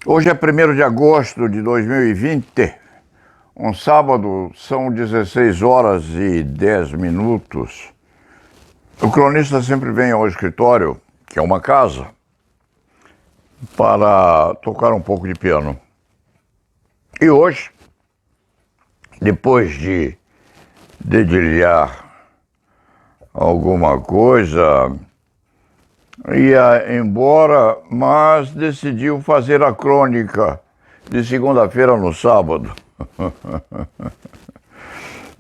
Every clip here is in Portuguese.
Hoje é 1º de agosto de 2020, um sábado, são 16 horas e 10 minutos. O cronista sempre vem ao escritório, que é uma casa, para tocar um pouco de piano. E hoje, depois de dedilhar alguma coisa, ia embora, mas decidiu fazer a crônica de segunda-feira no sábado.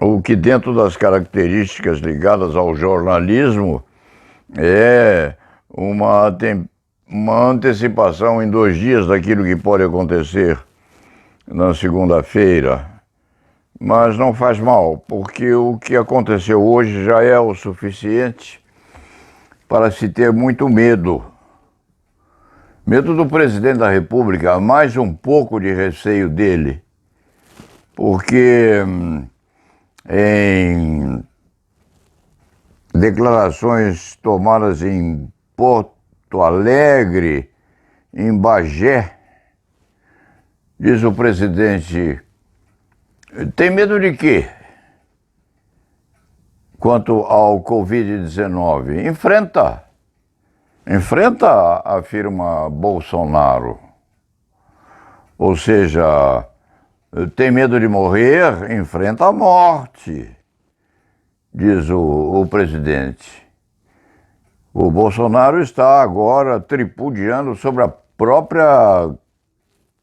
O que, dentro das características ligadas ao jornalismo, é uma antecipação em 2 dias daquilo que pode acontecer na segunda-feira. Mas não faz mal, porque o que aconteceu hoje já é o suficiente para se ter muito medo. Medo do presidente da República, mais um pouco de receio dele, porque em declarações tomadas em Porto Alegre, em Bagé, diz o presidente: tem medo de quê? Quanto ao Covid-19, enfrenta, afirma Bolsonaro. Ou seja, tem medo de morrer, enfrenta a morte, diz o presidente. O Bolsonaro está agora tripudiando sobre a própria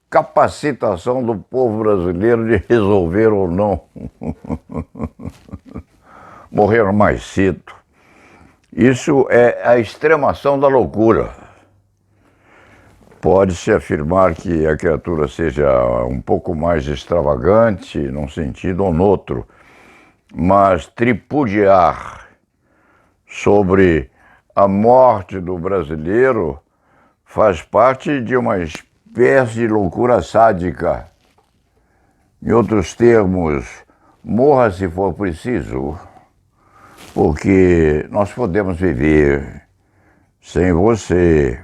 capacitação do povo brasileiro de resolver ou não morrer mais cedo. Isso é a extremação da loucura. Pode-se afirmar que a criatura seja um pouco mais extravagante num sentido ou no outro, mas tripudiar sobre a morte do brasileiro faz parte de uma espécie de loucura sádica. Em outros termos, morra se for preciso, porque nós podemos viver sem você.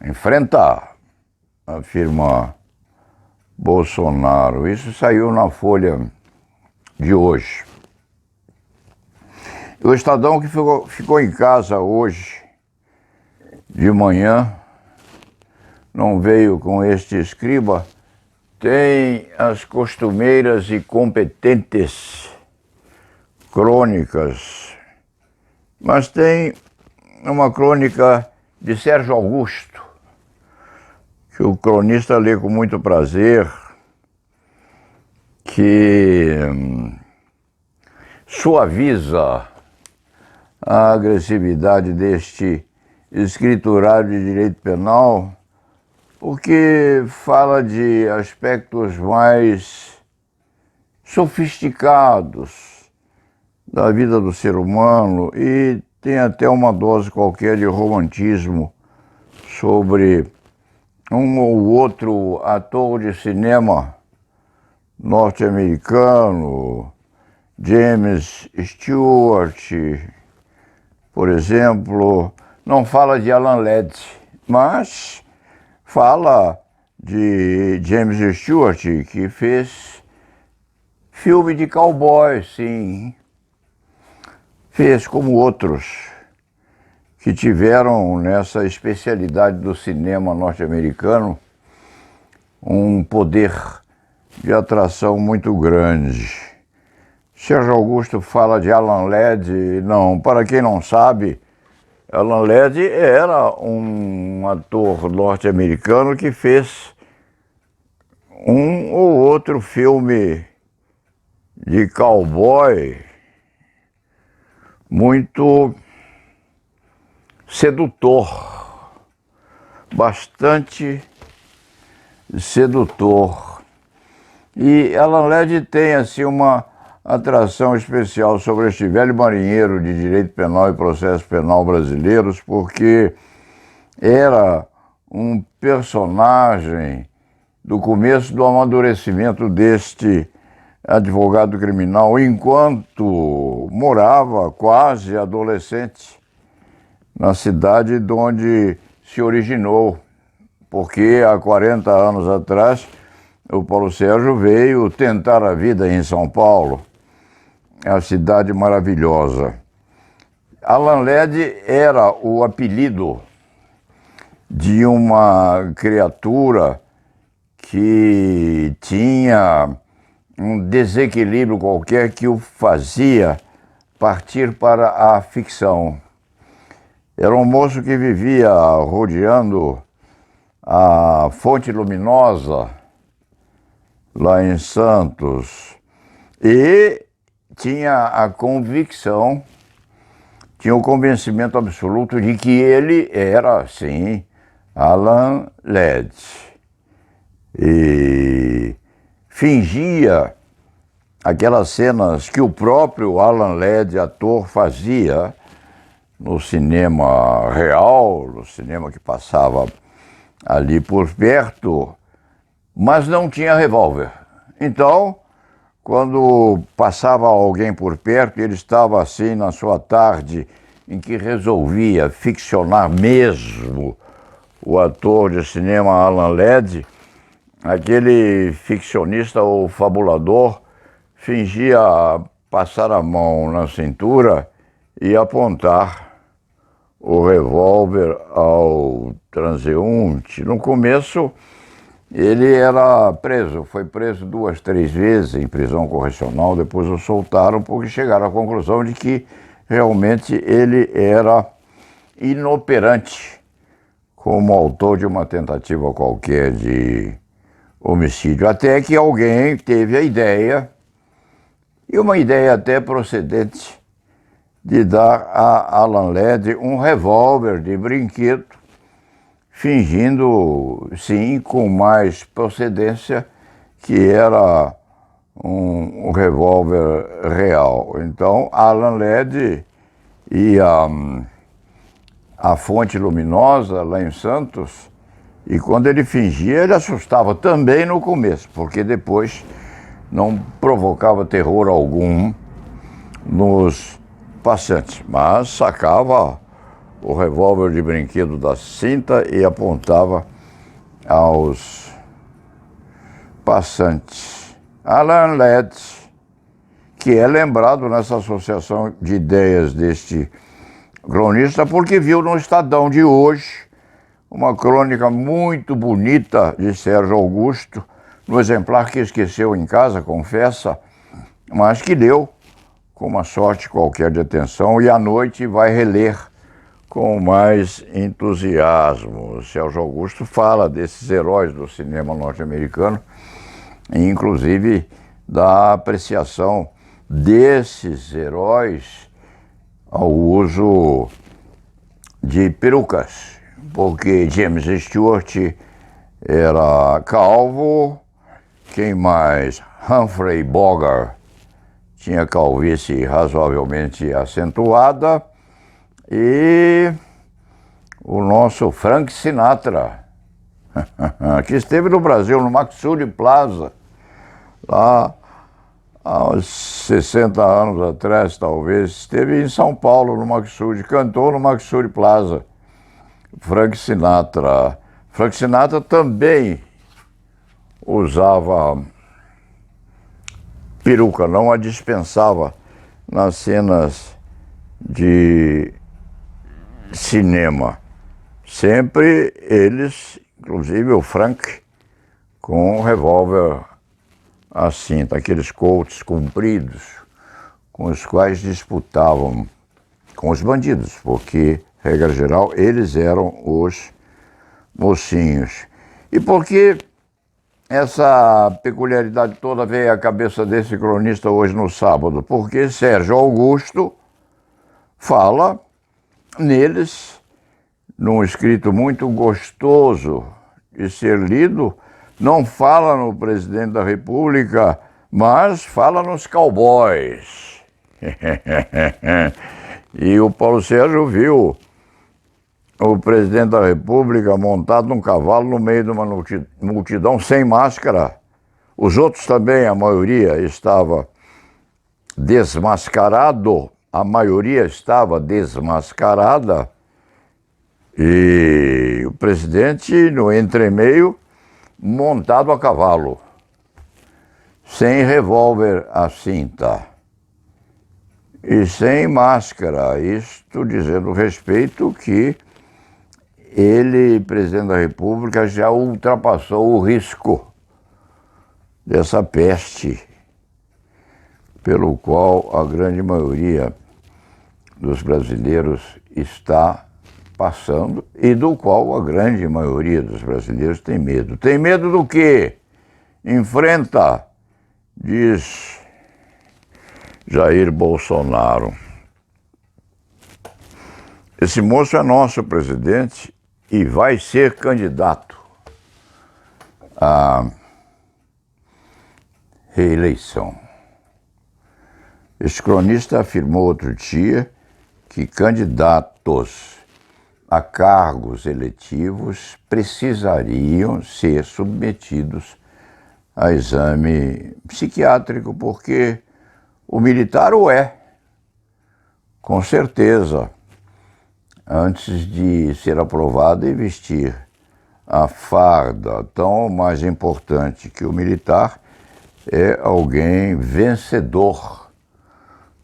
Enfrentar, afirma Bolsonaro. Isso saiu na Folha de hoje. O Estadão, que ficou em casa hoje de manhã, não veio com este escriba, tem as costumeiras e competentes crônicas, mas tem uma crônica de Sérgio Augusto, que o cronista lê com muito prazer, que suaviza a agressividade deste escriturário de direito penal, porque fala de aspectos mais sofisticados da vida do ser humano e tem até uma dose qualquer de romantismo sobre um ou outro ator de cinema norte-americano, James Stewart, por exemplo. Não fala de Alan Ladd, mas fala de James Stewart, que fez filme de cowboy, sim. Fez como outros que tiveram nessa especialidade do cinema norte-americano um poder de atração muito grande. Sérgio Augusto fala de Alan Ladd. Não, para quem não sabe, Alan Ladd era um ator norte-americano que fez um ou outro filme de cowboy muito sedutor, bastante sedutor. E Alan Ladd tem assim uma atração especial sobre este velho marinheiro de direito penal e processo penal brasileiros, porque era um personagem do começo do amadurecimento deste advogado criminal, enquanto morava quase adolescente na cidade de onde se originou, porque há 40 anos atrás o Paulo Sérgio veio tentar a vida em São Paulo, a cidade maravilhosa. Alan Ladd era o apelido de uma criatura que tinha um desequilíbrio qualquer que o fazia partir para a ficção. Era um moço que vivia rodeando a Fonte Luminosa, lá em Santos, e tinha a convicção, tinha o convencimento absoluto de que ele era, sim, Alan Ladd. E fingia aquelas cenas que o próprio Alan Ladd, ator, fazia no cinema real, no cinema que passava ali por perto, mas não tinha revólver. Então, quando passava alguém por perto, ele estava assim na sua tarde em que resolvia ficcionar mesmo o ator de cinema Alan Ladd, aquele ficcionista ou fabulador fingia passar a mão na cintura e apontar o revólver ao transeunte. No começo, ele era preso, foi preso 2, 3 vezes em prisão correcional, depois o soltaram porque chegaram à conclusão de que realmente ele era inoperante como autor de uma tentativa qualquer de homicídio. Até que alguém teve a ideia, e uma ideia até procedente, de dar a Alan Ladd um revólver de brinquedo, fingindo, sim, com mais procedência, que era um revólver real. Então, Alan Ladd e a Fonte Luminosa, lá em Santos, e quando ele fingia, ele assustava também no começo, porque depois não provocava terror algum nos passantes, mas sacava o revólver de brinquedo da cinta e apontava aos passantes. Alan Letts, que é lembrado nessa associação de ideias deste cronista, porque viu no Estadão de hoje uma crônica muito bonita de Sérgio Augusto, no exemplar que esqueceu em casa, confessa, mas que deu com uma sorte qualquer de atenção, e à noite vai reler com mais entusiasmo. Sérgio Augusto fala desses heróis do cinema norte-americano, e inclusive da apreciação desses heróis ao uso de perucas, porque James Stewart era calvo, quem mais? Humphrey Bogart tinha calvície razoavelmente acentuada, e o nosso Frank Sinatra, que esteve no Brasil, no Maxuri Plaza, lá há uns 60 anos atrás, talvez, esteve em São Paulo, no Maxuri, cantou no Maxuri Plaza. Frank Sinatra. Frank Sinatra também usava peruca, não a dispensava nas cenas de cinema. Sempre eles, inclusive o Frank, com um revólver à cinta, aqueles Colts compridos com os quais disputavam com os bandidos, porque, regra geral, eles eram os mocinhos. E por que essa peculiaridade toda veio à cabeça desse cronista hoje no sábado? Porque Sérgio Augusto fala neles, num escrito muito gostoso de ser lido, não fala no presidente da República, mas fala nos cowboys. E o Paulo Sérgio viu o presidente da República montado num cavalo no meio de uma multidão sem máscara. Os outros também, a maioria estava desmascarado, a maioria estava desmascarada, e o presidente no entremeio montado a cavalo, sem revólver à cinta e sem máscara, isto dizendo respeito que ele, presidente da República, já ultrapassou o risco dessa peste pelo qual a grande maioria dos brasileiros está passando e do qual a grande maioria dos brasileiros tem medo. Tem medo do quê? Enfrenta, diz Jair Bolsonaro. Esse moço é nosso presidente e vai ser candidato à reeleição. Este cronista afirmou outro dia que candidatos a cargos eletivos precisariam ser submetidos a exame psiquiátrico, porque o militar o é, com certeza, antes de ser aprovado e vestir a farda. Tão mais importante que o militar é alguém vencedor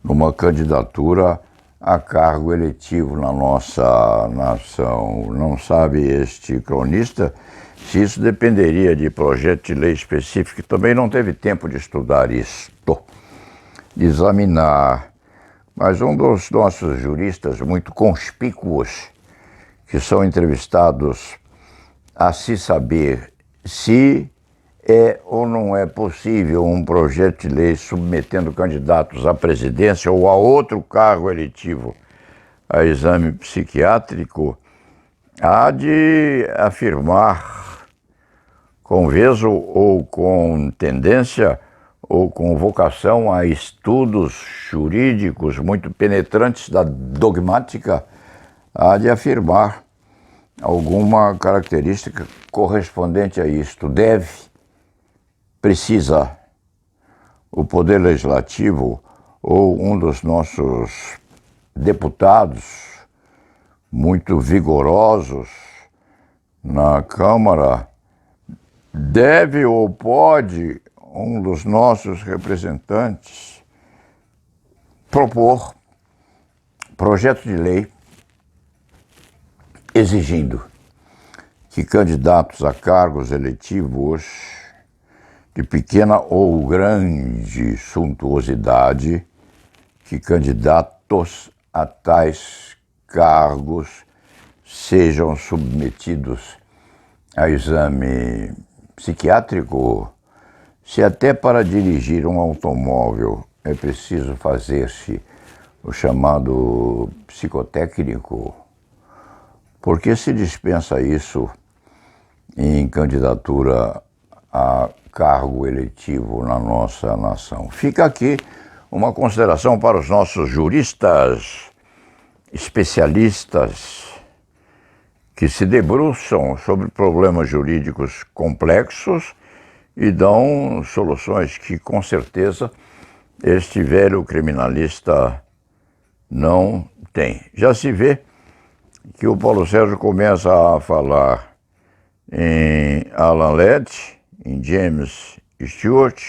numa candidatura a cargo eletivo na nossa nação. Não sabe este cronista se isso dependeria de projeto de lei específico, que também não teve tempo de estudar isto, de examinar. Mas um dos nossos juristas muito conspícuos, que são entrevistados a se saber se é ou não é possível um projeto de lei submetendo candidatos à presidência ou a outro cargo eletivo a exame psiquiátrico, há de afirmar com veso ou com tendência ou com vocação a estudos jurídicos muito penetrantes da dogmática, há de afirmar alguma característica correspondente a isto. Precisa o Poder Legislativo ou um dos nossos deputados muito vigorosos na Câmara, deve ou pode um dos nossos representantes propor projeto de lei exigindo que candidatos a cargos eletivos de pequena ou grande suntuosidade, que candidatos a tais cargos sejam submetidos a exame psiquiátrico, se até para dirigir um automóvel é preciso fazer-se o chamado psicotécnico. Por que se dispensa isso em candidatura a cargo eletivo na nossa nação? Fica aqui uma consideração para os nossos juristas, especialistas, que se debruçam sobre problemas jurídicos complexos e dão soluções que, com certeza, este velho criminalista não tem. Já se vê que o Paulo Sérgio começa a falar em Alan Ledge, em James Stewart,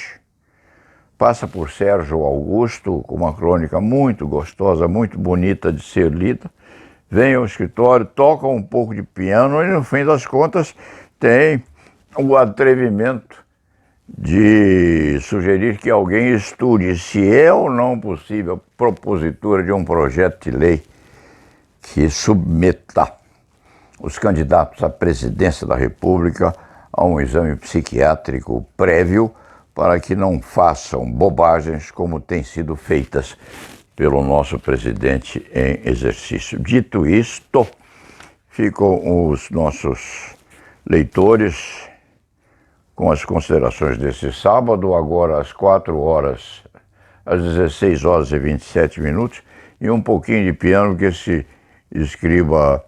passa por Sérgio Augusto, com uma crônica muito gostosa, muito bonita de ser lida, vem ao escritório, toca um pouco de piano e, no fim das contas, tem o atrevimento de sugerir que alguém estude se é ou não possível a propositura de um projeto de lei que submeta os candidatos à presidência da República a um exame psiquiátrico prévio para que não façam bobagens como têm sido feitas pelo nosso presidente em exercício. Dito isto, ficam os nossos leitores com as considerações desse sábado, agora às 4 horas, às 16 horas e 27 minutos, e um pouquinho de piano que esse escriba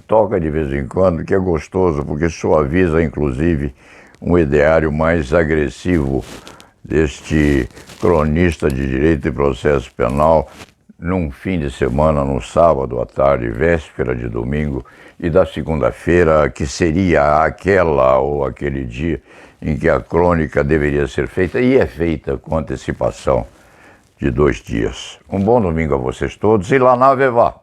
toca de vez em quando, que é gostoso, porque suaviza, inclusive, um ideário mais agressivo deste cronista de direito e processo penal num fim de semana, no sábado à tarde, véspera de domingo, e da segunda-feira, que seria aquela ou aquele dia em que a crônica deveria ser feita, e é feita com antecipação de 2 dias. Um bom domingo a vocês todos, e lá na Vevá.